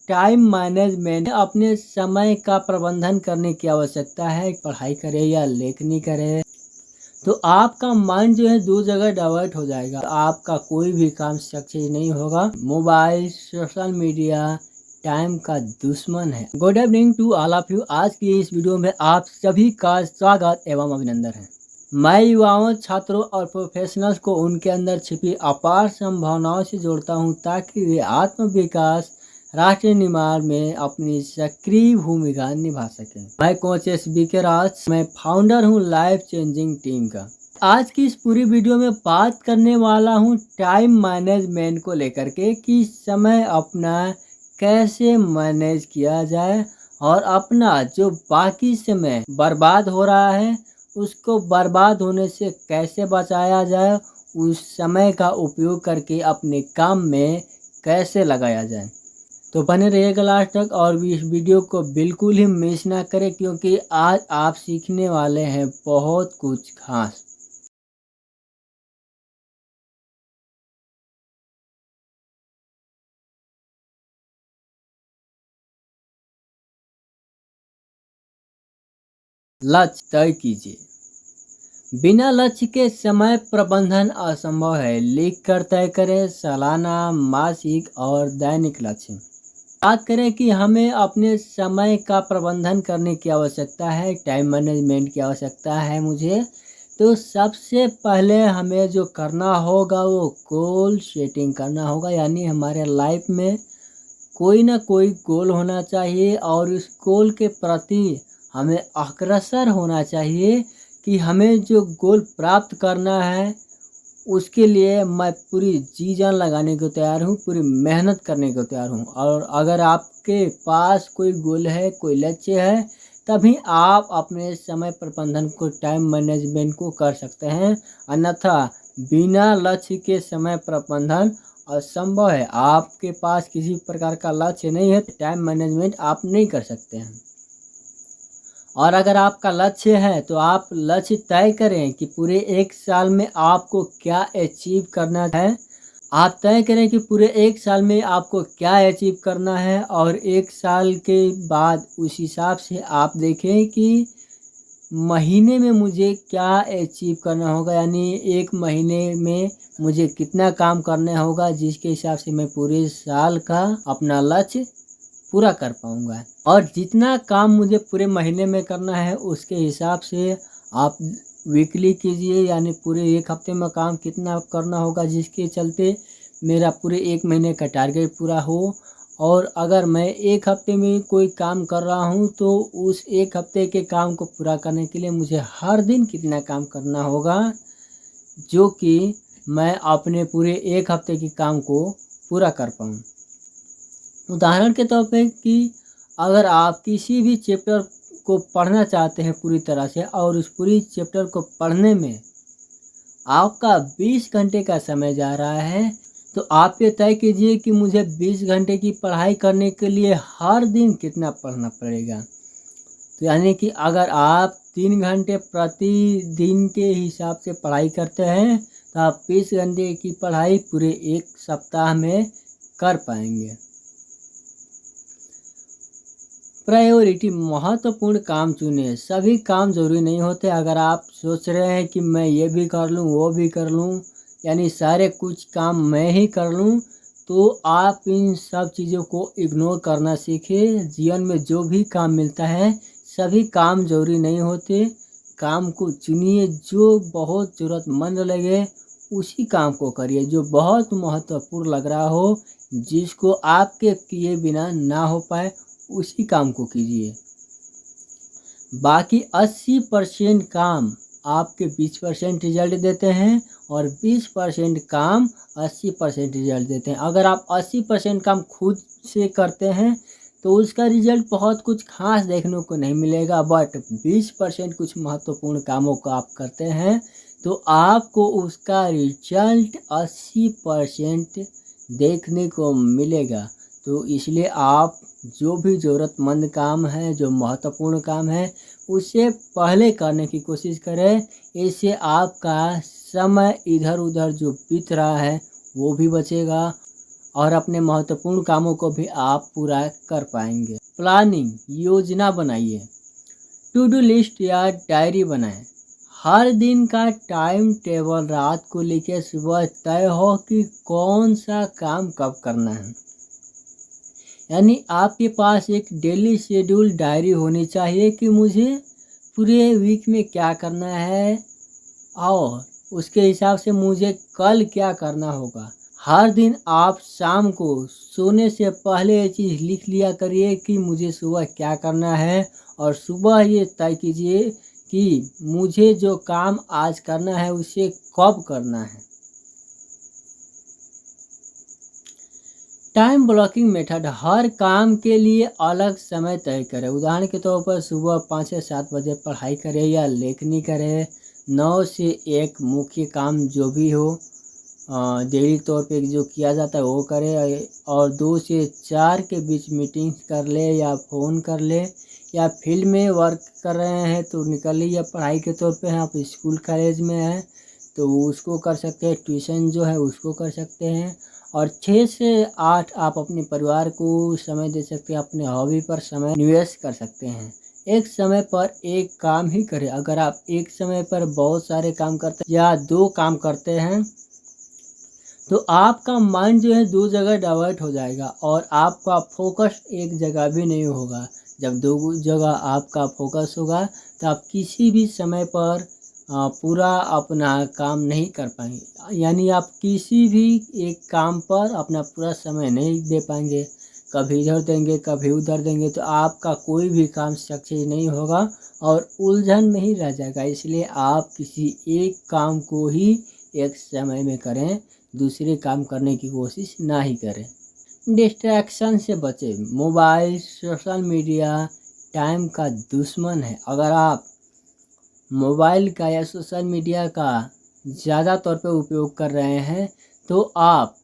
Time management, अपने समय का प्रबंधन करने की आवश्यकता है। पढ़ाई करे या लेखनी करे तो आपका माइंड जो है दो जगह डाइवर्ट हो जाएगा, आपका कोई भी काम सक्सेस नहीं होगा। मोबाइल, सोशल मीडिया टाइम का दुश्मन है। Good evening to all of you. आज की इस वीडियो में आप सभी का स्वागत एवं अभिनंदन है। मैं युवाओं, छात्रों और प्रोफेशनल्स को उनके अंदर छिपी अपार संभावनाओं से जोड़ता हूं ताकि वे आत्म विकास, राष्ट्रीय निर्माण में अपनी सक्रिय भूमिका निभा सकें। मैं कोच SBK राज, मैं फाउंडर हूं लाइफ चेंजिंग टीम का। आज की इस पूरी वीडियो में बात करने वाला हूं टाइम मैनेजमेंट को लेकर के कि समय अपना कैसे मैनेज किया जाए और अपना जो बाकी समय बर्बाद हो रहा है उसको बर्बाद होने से कैसे बचाया जाए, उस समय का उपयोग करके अपने काम में कैसे लगाया जाए। तो बने रहिएगा लास्ट तक और इस वीडियो को बिल्कुल ही मिस ना करें क्योंकि आज आप सीखने वाले हैं बहुत कुछ खास। लक्ष्य तय कीजिए। बिना लक्ष्य के समय प्रबंधन असंभव है। लिख कर तय करें सालाना, मासिक और दैनिक लक्ष्य। बात करें कि हमें अपने समय का प्रबंधन करने की आवश्यकता है, टाइम मैनेजमेंट की आवश्यकता है मुझे, तो सबसे पहले हमें जो करना होगा वो गोल सेटिंग करना होगा। यानी हमारे लाइफ में कोई ना कोई गोल होना चाहिए और इस गोल के प्रति हमें अग्रसर होना चाहिए कि हमें जो गोल प्राप्त करना है उसके लिए मैं पूरी जी जान लगाने को तैयार हूँ, पूरी मेहनत करने को तैयार हूँ। और अगर आपके पास कोई गोल है, कोई लक्ष्य है, तभी आप अपने समय प्रबंधन को, टाइम मैनेजमेंट को कर सकते हैं। अन्यथा बिना लक्ष्य के समय प्रबंधन असंभव है। आपके पास किसी प्रकार का लक्ष्य नहीं है तो टाइम मैनेजमेंट आप नहीं कर सकते हैं। और अगर आपका लक्ष्य है तो आप लक्ष्य तय करें कि पूरे एक साल में आपको क्या अचीव करना है। आप तय करें कि पूरे एक साल में आपको क्या अचीव करना है और एक साल के बाद उस हिसाब से आप देखें कि महीने में मुझे क्या अचीव करना होगा। यानी एक महीने में मुझे कितना काम करना होगा जिसके हिसाब से मैं पूरे साल का अपना लक्ष्य पूरा कर पाऊंगा। और जितना काम मुझे पूरे महीने में करना है उसके हिसाब से आप वीकली कीजिए। यानी पूरे एक हफ्ते में काम कितना करना होगा जिसके चलते मेरा पूरे एक महीने का टारगेट पूरा हो। और अगर मैं एक हफ्ते में कोई काम कर रहा हूं तो उस एक हफ्ते के काम को पूरा करने के लिए मुझे हर दिन कितना काम करना होगा जो कि मैं अपने पूरे एक हफ्ते के काम को पूरा कर पाऊँ। उदाहरण के तौर पे कि अगर आप किसी भी चैप्टर को पढ़ना चाहते हैं पूरी तरह से और उस पूरी चैप्टर को पढ़ने में आपका 20 घंटे का समय जा रहा है तो आप ये तय कीजिए कि मुझे 20 घंटे की पढ़ाई करने के लिए हर दिन कितना पढ़ना पड़ेगा। तो यानी कि अगर आप 3 घंटे प्रतिदिन के हिसाब से पढ़ाई करते हैं तो आप 20 घंटे की पढ़ाई पूरे एक सप्ताह में कर पाएंगे। प्रायोरिटी, महत्वपूर्ण काम चुने। सभी काम जरूरी नहीं होते। अगर आप सोच रहे हैं कि मैं ये भी कर लूँ, वो भी कर लूँ, यानी सारे कुछ काम मैं ही कर लूँ, तो आप इन सब चीज़ों को इग्नोर करना सीखिए। जीवन में जो भी काम मिलता है सभी काम जरूरी नहीं होते। काम को चुनिए, जो बहुत ज़रूरतमंद लगे उसी काम को करिए। जो बहुत महत्वपूर्ण लग रहा हो, जिसको आपके किए बिना ना हो पाए, उसी काम को कीजिए। बाकी 80% काम आपके 20% रिजल्ट देते हैं और 20% काम 80% रिजल्ट देते हैं। अगर आप 80% काम खुद से करते हैं तो उसका रिजल्ट बहुत कुछ खास देखने को नहीं मिलेगा, बट 20% कुछ महत्वपूर्ण कामों को आप करते हैं तो आपको उसका रिजल्ट 80% देखने को मिलेगा। तो इसलिए आप जो भी ज़रूरतमंद काम है, जो महत्वपूर्ण काम है, उसे पहले करने की कोशिश करें। इससे आपका समय इधर उधर जो बीत रहा है वो भी बचेगा और अपने महत्वपूर्ण कामों को भी आप पूरा कर पाएंगे। प्लानिंग, योजना बनाइए। टू डू लिस्ट या डायरी बनाएं। हर दिन का टाइम टेबल रात को लिखे, सुबह तय हो कि कौन सा काम कब करना है। यानी आपके पास एक डेली शेड्यूल डायरी होनी चाहिए कि मुझे पूरे वीक में क्या करना है और उसके हिसाब से मुझे कल क्या करना होगा। हर दिन आप शाम को सोने से पहले ये चीज़ लिख लिया करिए कि मुझे सुबह क्या करना है, और सुबह ये तय कीजिए कि मुझे जो काम आज करना है उसे कब करना है। टाइम ब्लॉकिंग मेथड, हर काम के लिए अलग समय तय करें। उदाहरण के तौर पर सुबह 5 से 7 बजे पढ़ाई करें या लेखनी करें। 9 से 1 मुख्य काम जो भी हो डेली तौर पे जो किया जाता है वो करें, और 2 से 4 के बीच मीटिंग्स कर ले या फ़ोन कर ले, या फील्ड में वर्क कर रहे हैं तो निकल लीजिए। पढ़ाई के तौर पे हैं, आप स्कूल कॉलेज में हैं तो उसको कर सकते हैं, ट्यूशन जो है उसको कर सकते हैं। और 6 से 8 आप अपने परिवार को समय दे सकते हैं, अपने हॉबी पर समय निवेश कर सकते हैं। एक समय पर एक काम ही करें। अगर आप एक समय पर बहुत सारे काम करते हैं या 2 काम करते हैं तो आपका माइंड जो है 2 जगह डाइवर्ट हो जाएगा और आपका फोकस एक जगह भी नहीं होगा। जब 2 जगह आपका फोकस होगा तो आप किसी भी समय पर पूरा अपना काम नहीं कर पाएंगे। यानी आप किसी भी एक काम पर अपना पूरा समय नहीं दे पाएंगे। कभी इधर देंगे कभी उधर देंगे तो आपका कोई भी काम सक्सेस नहीं होगा और उलझन में ही रह जाएगा। इसलिए आप किसी एक काम को ही एक समय में करें, दूसरे काम करने की कोशिश ना ही करें। डिस्ट्रैक्शन से बचें। मोबाइल, सोशल मीडिया टाइम का दुश्मन है। अगर आप मोबाइल का या सोशल मीडिया का ज़्यादा तौर पे उपयोग कर रहे हैं तो आप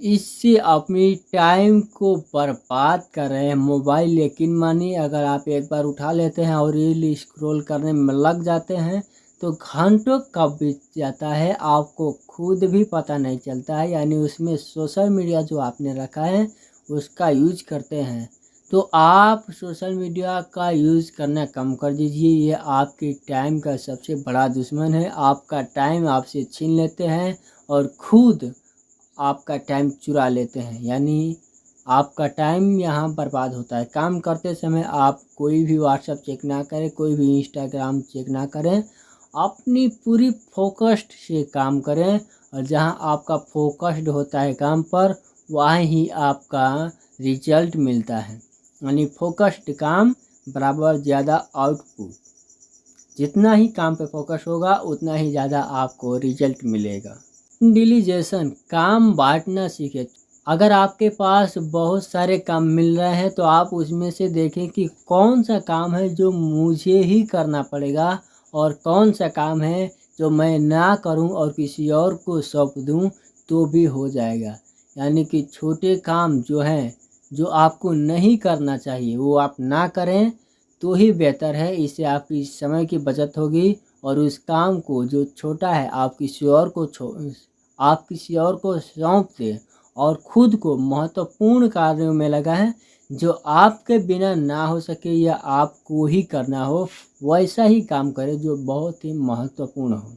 इससे अपनी टाइम को बर्बाद कर रहे हैं। मोबाइल यकीन मानिए अगर आप एक बार उठा लेते हैं और रील स्क्रॉल करने में लग जाते हैं तो घंटों कब बीत जाता है आपको खुद भी पता नहीं चलता है। यानी उसमें सोशल मीडिया जो आपने रखा है उसका यूज करते हैं तो आप सोशल मीडिया का यूज़ करना कम कर दीजिए। ये आपके टाइम का सबसे बड़ा दुश्मन है। आपका टाइम आपसे छीन लेते हैं और खुद आपका टाइम चुरा लेते हैं। यानी आपका टाइम यहाँ बर्बाद होता है। काम करते समय आप कोई भी व्हाट्सएप चेक ना करें, कोई भी इंस्टाग्राम चेक ना करें, अपनी पूरी फोकस्ड से काम करें। और जहाँ आपका फोकस्ड होता है काम पर वहाँ ही आपका रिजल्ट मिलता है। यानी फोकस्ड काम बराबर ज़्यादा आउटपुट। जितना ही काम पे फोकस होगा उतना ही ज़्यादा आपको रिजल्ट मिलेगा। डिलीगेशन, काम बांटना सीखें। अगर आपके पास बहुत सारे काम मिल रहे हैं तो आप उसमें से देखें कि कौन सा काम है जो मुझे ही करना पड़ेगा और कौन सा काम है जो मैं ना करूं और किसी और को सौंप दूं तो भी हो जाएगा। यानी कि छोटे काम जो हैं जो आपको नहीं करना चाहिए वो आप ना करें तो ही बेहतर है। इससे आपकी समय की बचत होगी और उस काम को जो छोटा है आप किसी और को सौंप दें और खुद को महत्वपूर्ण कार्यों में लगाएं जो आपके बिना ना हो सके या आपको ही करना हो। वैसा ही काम करें जो बहुत ही महत्वपूर्ण हो।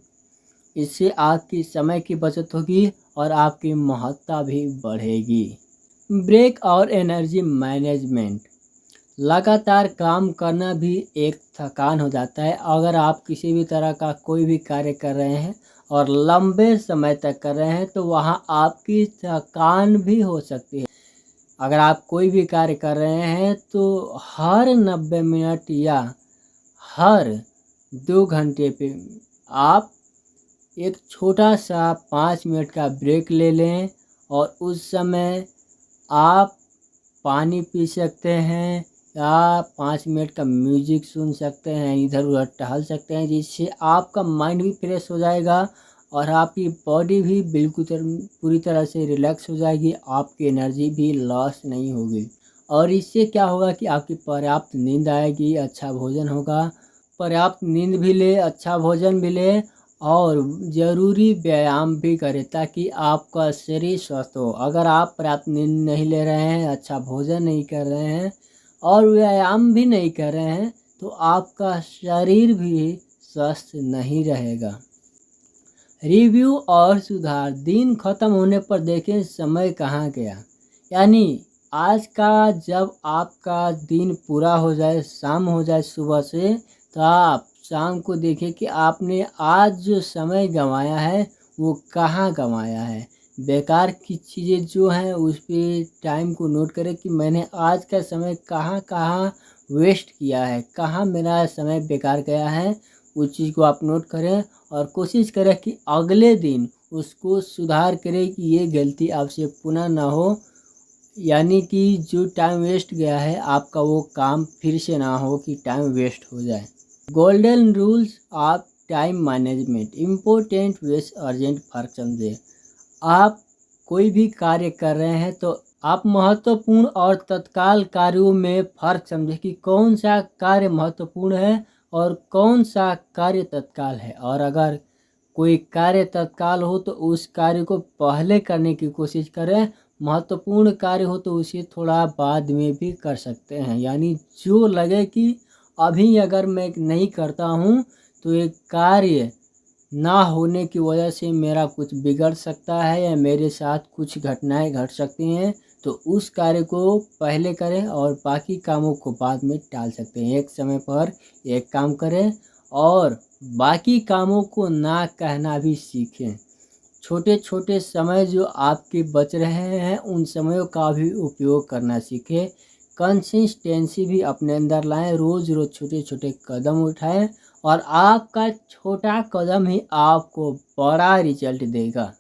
इससे आपकी समय की बचत होगी और आपकी महत्ता भी बढ़ेगी। ब्रेक और एनर्जी मैनेजमेंट, लगातार काम करना भी एक थकान हो जाता है। अगर आप किसी भी तरह का कोई भी कार्य कर रहे हैं और लंबे समय तक कर रहे हैं तो वहाँ आपकी थकान भी हो सकती है। अगर आप कोई भी कार्य कर रहे हैं तो हर 90 मिनट या हर 2 घंटे पे आप एक छोटा सा 5 मिनट का ब्रेक ले लें और उस समय आप पानी पी सकते हैं या 5 मिनट का म्यूजिक सुन सकते हैं, इधर उधर टहल सकते हैं, जिससे आपका माइंड भी फ्रेश हो जाएगा और आपकी बॉडी भी बिल्कुल पूरी तरह से रिलैक्स हो जाएगी। आपकी एनर्जी भी लॉस नहीं होगी और इससे क्या होगा कि आपकी पर्याप्त नींद आएगी, अच्छा भोजन होगा। पर्याप्त नींद भी ले, अच्छा भोजन भी ले और ज़रूरी व्यायाम भी करें ताकि आपका शरीर स्वस्थ हो। अगर आप पर्याप्त नींद नहीं ले रहे हैं, अच्छा भोजन नहीं कर रहे हैं और व्यायाम भी नहीं कर रहे हैं तो आपका शरीर भी स्वस्थ नहीं रहेगा। रिव्यू और सुधार, दिन ख़त्म होने पर देखें समय कहाँ गया। यानी आज का जब आपका दिन पूरा हो जाए, शाम हो जाए सुबह से, तो आप शाम को देखें कि आपने आज जो समय गंवाया है वो कहाँ गंवाया है। बेकार की चीज़ें जो हैं उस पे टाइम को नोट करें कि मैंने आज का समय कहाँ कहाँ वेस्ट किया है, कहाँ मेरा समय बेकार गया है। उस चीज़ को आप नोट करें और कोशिश करें कि अगले दिन उसको सुधार करें कि ये गलती आपसे पुनः ना हो। यानी कि जो टाइम वेस्ट गया है आपका वो काम फिर से ना हो कि टाइम वेस्ट हो जाए। Golden rules of time management, important waste urgent फर्क समझे। आप कोई भी कार्य कर रहे हैं तो आप महत्वपूर्ण और तत्काल कार्यों में फ़र्क समझें कि कौन सा कार्य महत्वपूर्ण है और कौन सा कार्य तत्काल है। और अगर कोई कार्य तत्काल हो तो उस कार्य को पहले करने की कोशिश करें, महत्वपूर्ण कार्य हो तो उसे थोड़ा बाद में भी कर सकते हैं। यानी जो लगे कि अभी अगर मैं नहीं करता हूँ तो एक कार्य ना होने की वजह से मेरा कुछ बिगड़ सकता है या मेरे साथ कुछ घटनाएं घट सकती हैं, तो उस कार्य को पहले करें और बाकी कामों को बाद में टाल सकते हैं। एक समय पर एक काम करें और बाकी कामों को ना कहना भी सीखें। छोटे छोटे समय जो आपके बच रहे हैं उन समयों का भी उपयोग करना सीखें। कंसिस्टेंसी भी अपने अंदर लाएं, रोज़ रोज़ छोटे छोटे कदम उठाएं और आपका छोटा कदम ही आपको बड़ा रिजल्ट देगा।